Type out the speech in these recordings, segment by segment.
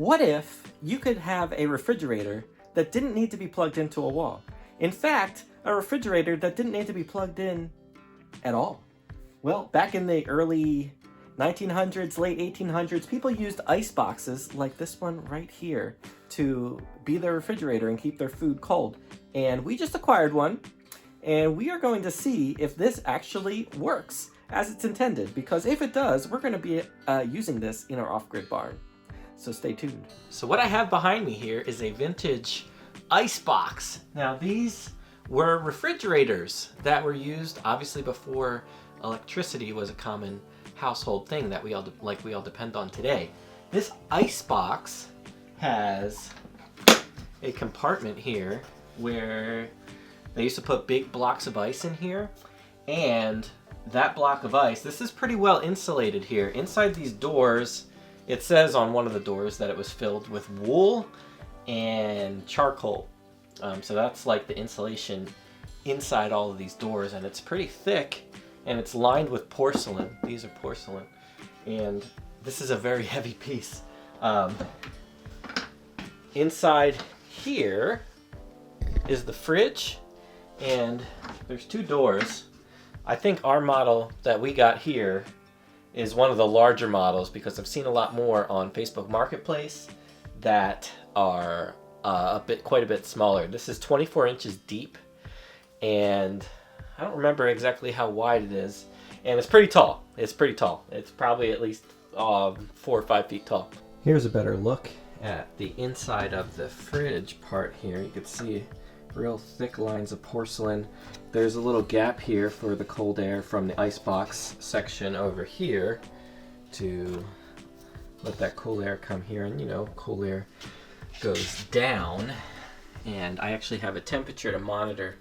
What if you could have a refrigerator that didn't need to be plugged into a wall? In fact, a refrigerator that didn't need to be plugged in at all. Well, back in the early 1900s, late 1800s, people used ice boxes like this one right here to be their refrigerator and keep their food cold. And we just acquired one, and we are going to see if this actually works as it's intended, because if it does, we're going to be using this in our off-grid barn. So stay tuned. So what I have behind me here is a vintage ice box. Now these were refrigerators that were used obviously before electricity was a common household thing that we all depend on today. This ice box has a compartment here where they used to put big blocks of ice in here, and that block of ice, this is pretty well insulated here. Inside these doors, it says on one of the doors that it was filled with wool and charcoal. So that's like the insulation inside all of these doors, and it's pretty thick, and it's lined with porcelain. These are porcelain, and this is a very heavy piece. Inside here is the fridge, and there's two doors. I think our model that we got here is one of the larger models, because I've seen a lot more on Facebook Marketplace that are quite a bit smaller. This is 24 inches deep, and I don't remember exactly how wide it is, and it's pretty tall. It's pretty tall. It's probably at least 4 or 5 feet tall. Here's a better look at the inside of the fridge part here. You can see real thick lines of porcelain. There's a little gap here for the cold air from the icebox section over here to let that cool air come here, and cool air goes down. And I actually have a temperature to monitor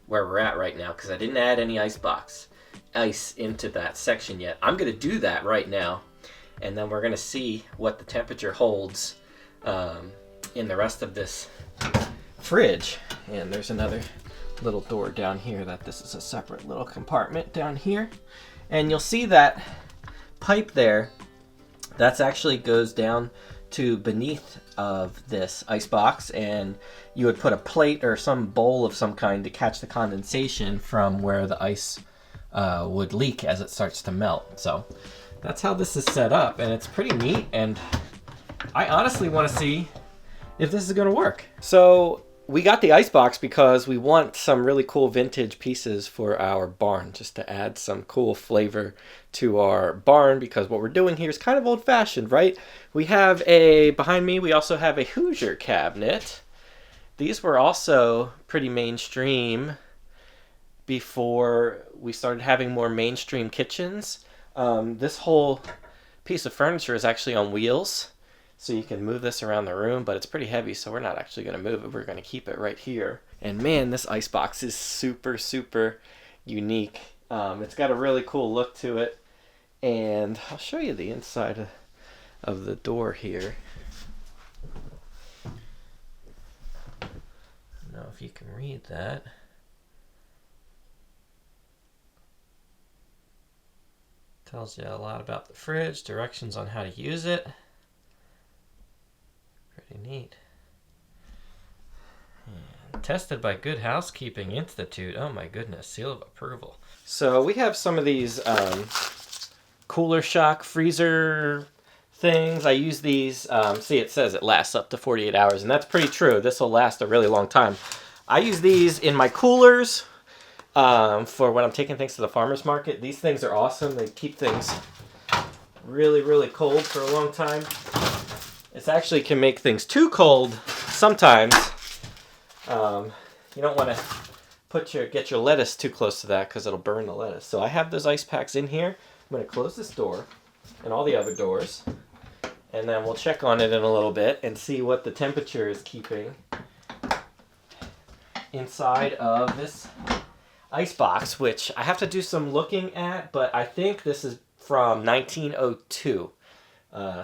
where we're at right now, because I didn't add any ice into that section yet. I'm going to do that right now, and then we're going to see what the temperature holds in the rest of this fridge. And there's another little door down here that this is a separate little compartment down here, and you'll see that pipe there, that's actually goes down to beneath of this ice box, and you would put a plate or some bowl of some kind to catch the condensation from where the ice would leak as it starts to melt. So that's how this is set up, and it's pretty neat, and I honestly want to see if this is going to work. So we got the icebox because we want some really cool vintage pieces for our barn, just to add some cool flavor to our barn, because what we're doing here is kind of old-fashioned, right? We have behind me, we also have a Hoosier cabinet. These were also pretty mainstream before we started having more mainstream kitchens. This whole piece of furniture is actually on wheels, so you can move this around the room, but it's pretty heavy, so we're not actually going to move it. We're going to keep it right here. And man, this icebox is super, super unique. It's got a really cool look to it. And I'll show you the inside of the door here. I don't know if you can read that. Tells you a lot about the fridge, directions on how to use it. Pretty neat. And tested by Good Housekeeping Institute. Oh my goodness, seal of approval. So we have some of these cooler shock freezer things. I use these, see, it says it lasts up to 48 hours, and that's pretty true. This will last a really long time. I use these in my coolers for when I'm taking things to the farmer's market. These things are awesome. They keep things really, really cold for a long time. It actually can make things too cold sometimes. You don't want to get your lettuce too close to that, because it'll burn the lettuce. So I have those ice packs in here. I'm going to close this door and all the other doors, and then we'll check on it in a little bit and see what the temperature is keeping inside of this ice box, which I have to do some looking at, but I think this is from 1902.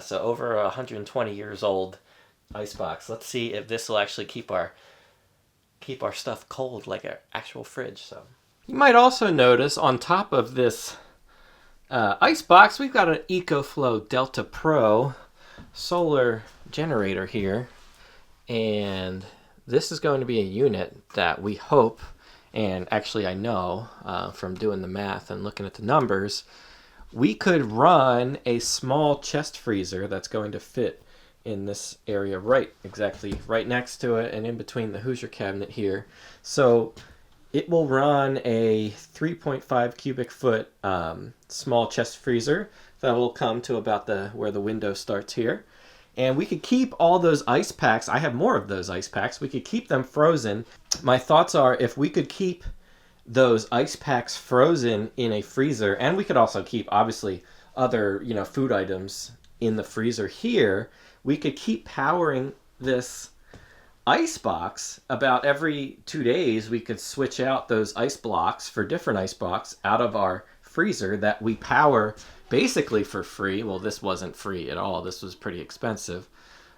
So over 120 years old icebox. Let's see if this will actually keep our stuff cold like an actual fridge. So you might also notice on top of this icebox, we've got an EcoFlow Delta Pro solar generator here, and this is going to be a unit that we hope, and actually I know from doing the math and looking at the numbers, we could run a small chest freezer that's going to fit in this area exactly right next to it and in between the Hoosier cabinet here. So it will run a 3.5 cubic foot small chest freezer that will come to about where the window starts here. And we could keep all those ice packs. I have more of those ice packs. We could keep them frozen. My thoughts are if we could keep those ice packs frozen in a freezer, and we could also keep obviously other food items in the freezer here, we could keep powering this ice box. About every 2 days we could switch out those ice blocks for different ice blocks out of our freezer that we power basically for free. Well, this wasn't free at all, this was pretty expensive,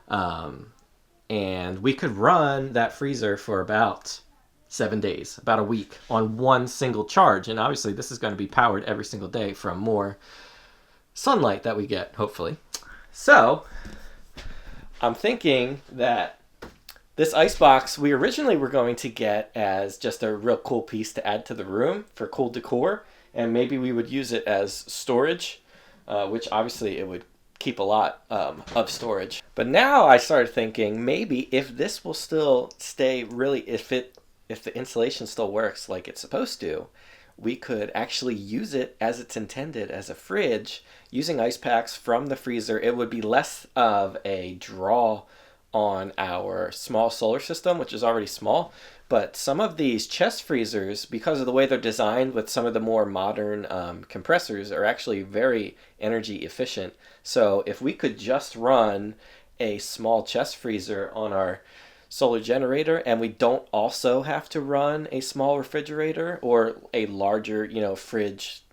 and we could run that freezer for about 7 days, about a week, on one single charge. And obviously this is going to be powered every single day from more sunlight that we get, hopefully. So I'm thinking that this ice box we originally were going to get as just a real cool piece to add to the room for cool decor, and maybe we would use it as storage, which obviously it would keep a lot of storage. But now I started thinking maybe if this will still stay if the insulation still works like it's supposed to, we could actually use it as it's intended as a fridge using ice packs from the freezer. It would be less of a draw on our small solar system, which is already small. But some of these chest freezers, because of the way they're designed with some of the more modern compressors, are actually very energy efficient. So if we could just run a small chest freezer on our solar generator, and we don't also have to run a small refrigerator or a larger, fridge,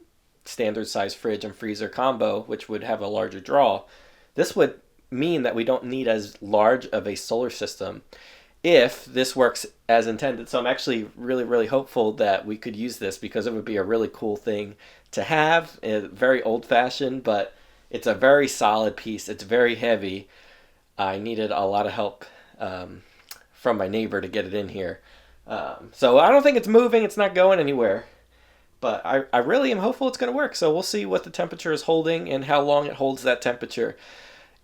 standard size fridge and freezer combo, which would have a larger draw, this would mean that we don't need as large of a solar system if this works as intended. So I'm actually really, really hopeful that we could use this, because it would be a really cool thing to have. Very old-fashioned, but it's a very solid piece. It's very heavy. I needed a lot of help from my neighbor to get it in here. So I don't think it's moving. It's not going anywhere. But I really am hopeful it's going to work. So we'll see what the temperature is holding and how long it holds that temperature.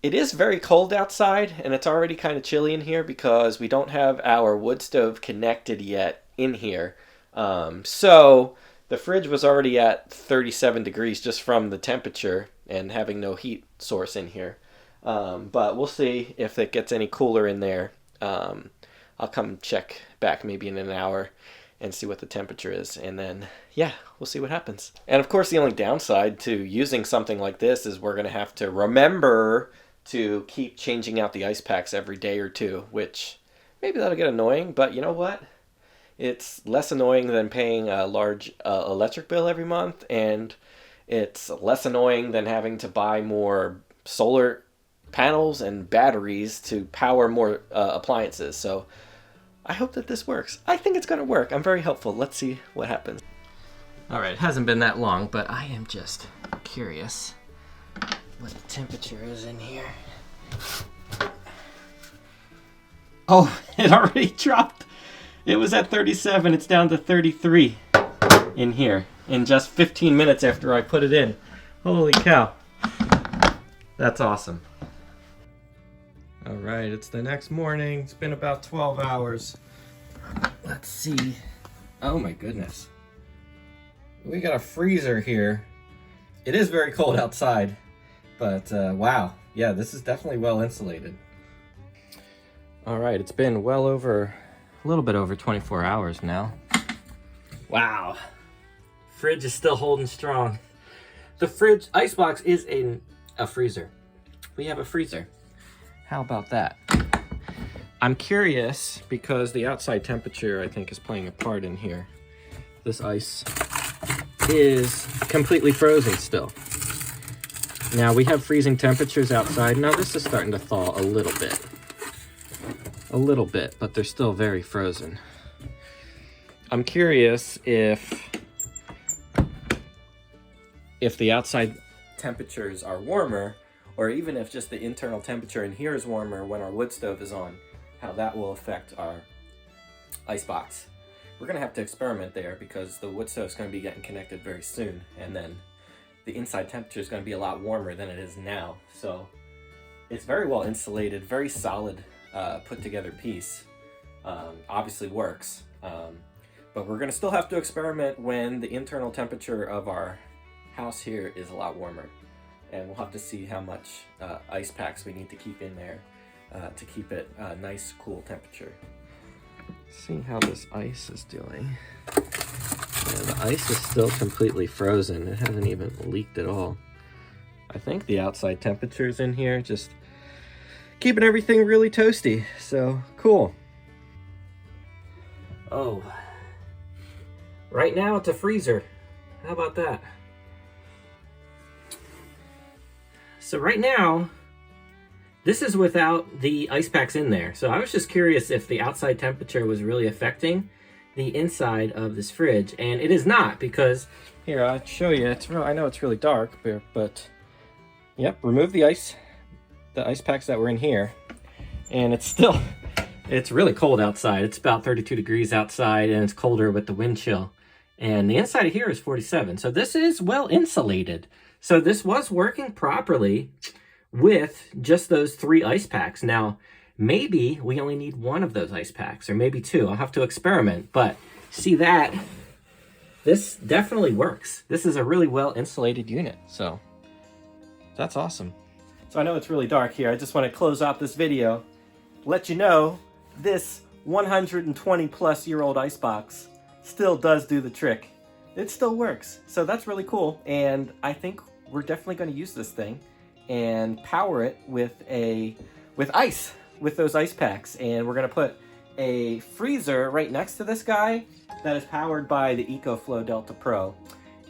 It is very cold outside, and it's already kind of chilly in here because we don't have our wood stove connected yet in here. So the fridge was already at 37 degrees just from the temperature and having no heat source in here. But we'll see if it gets any cooler in there. I'll come check back maybe in an hour and see what the temperature is, and then we'll see what happens. And of course the only downside to using something like this is we're going to have to remember to keep changing out the ice packs every day or two, which maybe that'll get annoying, but you know what? It's less annoying than paying a large electric bill every month, and it's less annoying than having to buy more solar panels and batteries to power more appliances. So I hope that this works. I think it's going to work. I'm very hopeful. Let's see what happens. All right, it hasn't been that long, but I am just curious what the temperature is in here. Oh, it already dropped. It was at 37. It's down to 33 in here in just 15 minutes after I put it in. Holy cow. That's awesome. All right, it's the next morning. It's been about 12 hours. Let's see. Oh my goodness. We got a freezer here. It is very cold outside, but wow. Yeah, this is definitely well insulated. All right, it's been a little bit over 24 hours now. Wow. Fridge is still holding strong. The fridge icebox is in a freezer. We have a freezer. How about that? I'm curious because the outside temperature, I think, is playing a part in here. This ice is completely frozen still. Now, we have freezing temperatures outside. Now, this is starting to thaw a little bit. A little bit, but they're still very frozen. I'm curious if the outside temperatures are warmer, or even if just the internal temperature in here is warmer when our wood stove is on, how that will affect our icebox. We're gonna have to experiment there because the wood stove is gonna be getting connected very soon, and then the inside temperature is gonna be a lot warmer than it is now. So it's very well insulated, very solid, put together piece. Obviously works, but we're gonna still have to experiment when the internal temperature of our house here is a lot warmer. And we'll have to see how much ice packs we need to keep in there to keep it a nice, cool temperature. See how this ice is doing. Yeah, the ice is still completely frozen. It hasn't even leaked at all. I think the outside temperatures in here just keeping everything really toasty. So cool. Oh, right now it's a freezer. How about that? So right now, this is without the ice packs in there. So I was just curious if the outside temperature was really affecting the inside of this fridge, and it is not, because here, I'll show you. It's real, I know it's really dark, but yep, remove the ice packs that were in here, and it's really cold outside. It's about 32 degrees outside, and it's colder with the wind chill. And the inside of here is 47. So this is well insulated. So this was working properly with just those 3 ice packs. Now, maybe we only need 1 of those ice packs, or maybe 2. I'll have to experiment, but see that? This definitely works. This is a really well insulated unit, so that's awesome. So I know it's really dark here. I just want to close out this video, let you know this 120 plus year old icebox still does do the trick. It still works. So that's really cool, and I think we're definitely going to use this thing and power it with ice, with those ice packs. And we're gonna put a freezer right next to this guy that is powered by the EcoFlow Delta Pro.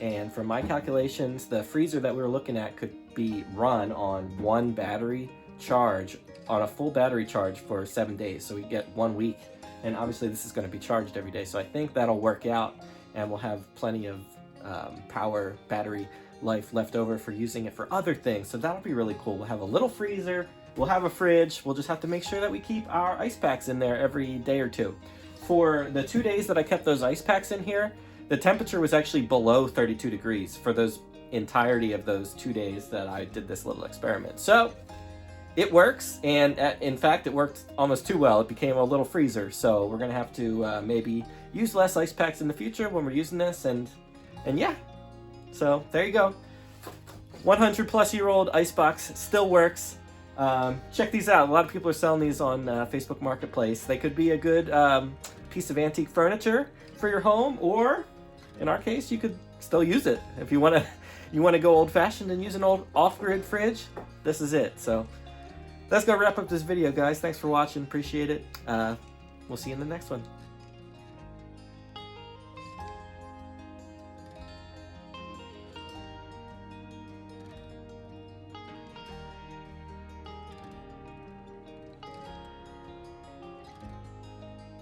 And from my calculations, the freezer that we were looking at could be run on 1 battery charge, on a full battery charge for 7 days. So we get 1 week. And obviously this is gonna be charged every day. So I think that'll work out, and we'll have plenty of power battery life left over for using it for other things. So that'll be really cool. We'll have a little freezer, we'll have a fridge, we'll just have to make sure that we keep our ice packs in there every day or 2. For the 2 days that I kept those ice packs in here, the temperature was actually below 32 degrees for those entirety of those 2 days that I did this little experiment. So it works, and in fact it worked almost too well. It became a little freezer, so we're gonna have to maybe use less ice packs in the future when we're using this, and yeah. So there you go. 100 plus year old icebox, still works. Check these out. A lot of people are selling these on Facebook Marketplace. They could be a good piece of antique furniture for your home, or in our case, you could still use it. If you want to go old fashioned and use an old off-grid fridge, this is it. So that's gonna wrap up this video, guys. Thanks for watching. Appreciate it. We'll see you in the next one.